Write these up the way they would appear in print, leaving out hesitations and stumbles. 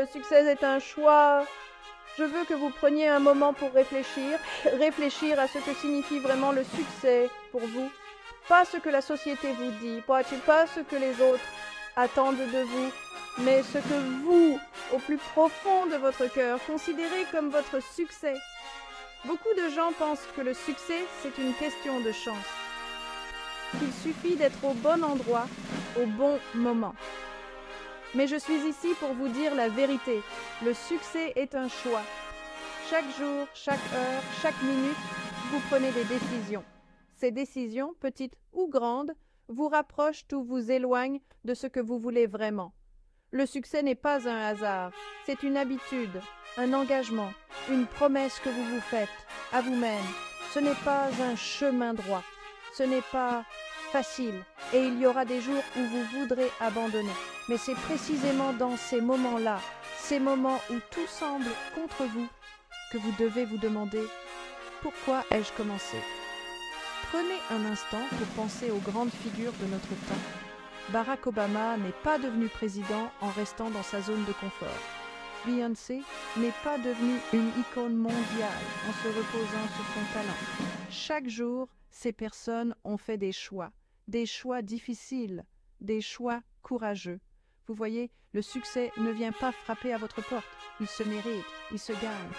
le succès est un choix. Je veux que vous preniez un moment pour réfléchir à ce que signifie vraiment le succès pour vous. Pas ce que la société vous dit, pas ce que les autres attendent de vous, mais ce que vous, au plus profond de votre cœur, considérez comme votre succès. Beaucoup de gens pensent que le succès, c'est une question de chance, qu'il suffit d'être au bon endroit, au bon moment. Mais je suis ici pour vous dire la vérité. Le succès est un choix. Chaque jour, chaque heure, chaque minute, vous prenez des décisions. Ces décisions, petites ou grandes, vous rapprochent ou vous éloignent de ce que vous voulez vraiment. Le succès n'est pas un hasard, c'est une habitude, un engagement, une promesse que vous vous faites à vous-même. Ce n'est pas un chemin droit, ce n'est pas facile et il y aura des jours où vous voudrez abandonner. Mais c'est précisément dans ces moments-là, ces moments où tout semble contre vous, que vous devez vous demander « Pourquoi ai-je commencé ?» Prenez un instant pour penser aux grandes figures de notre temps. Barack Obama n'est pas devenu président en restant dans sa zone de confort. Beyoncé n'est pas devenue une icône mondiale en se reposant sur son talent. Chaque jour, ces personnes ont fait des choix difficiles, des choix courageux. Vous voyez, le succès ne vient pas frapper à votre porte, il se mérite, il se gagne.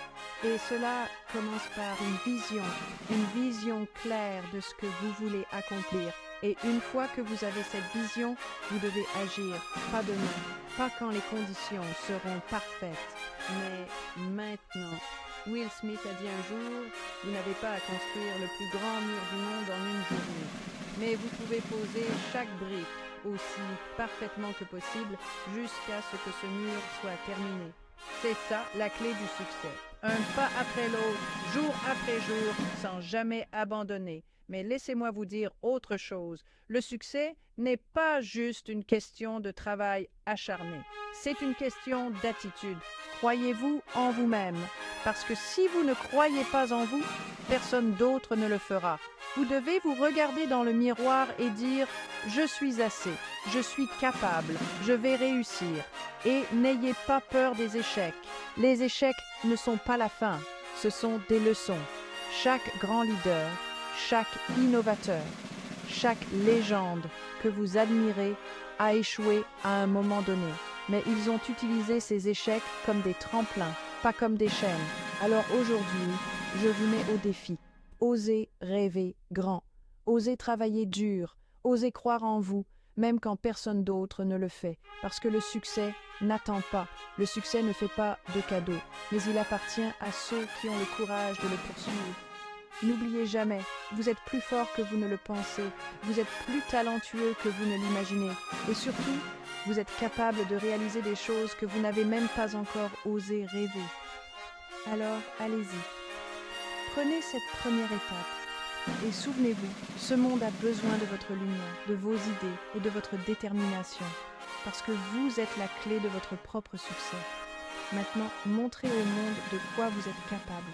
Et cela commence par une vision claire de ce que vous voulez accomplir. Et une fois que vous avez cette vision, vous devez agir, pas demain, pas quand les conditions seront parfaites, mais maintenant. Will Smith a dit un jour, vous n'avez pas à construire le plus grand mur du monde en une journée, mais vous pouvez poser chaque brique aussi parfaitement que possible jusqu'à ce que ce mur soit terminé. C'est ça la clé du succès. Un pas après l'autre, jour après jour, sans jamais abandonner. Mais laissez-moi vous dire autre chose. Le succès n'est pas juste une question de travail acharné. C'est une question d'attitude. Croyez-vous en vous-même. Parce que si vous ne croyez pas en vous, personne d'autre ne le fera. Vous devez vous regarder dans le miroir et dire « Je suis assez, je suis capable, je vais réussir ». Et n'ayez pas peur des échecs. Les échecs ne sont pas la fin, ce sont des leçons. Chaque grand leader, chaque innovateur, chaque légende que vous admirez a échoué à un moment donné. Mais ils ont utilisé ces échecs comme des tremplins, pas comme des chaînes. Alors aujourd'hui, je vous mets au défi. Osez rêver grand, osez travailler dur, osez croire en vous, même quand personne d'autre ne le fait. Parce que le succès n'attend pas. Le succès ne fait pas de cadeaux, mais il appartient à ceux qui ont le courage de le poursuivre. N'oubliez jamais, vous êtes plus fort que vous ne le pensez, vous êtes plus talentueux que vous ne l'imaginez, et surtout, vous êtes capable de réaliser des choses que vous n'avez même pas encore osé rêver. Alors, allez-y. Prenez cette première étape, et souvenez-vous, ce monde a besoin de votre lumière, de vos idées et de votre détermination, parce que vous êtes la clé de votre propre succès. Maintenant, montrez au monde de quoi vous êtes capable.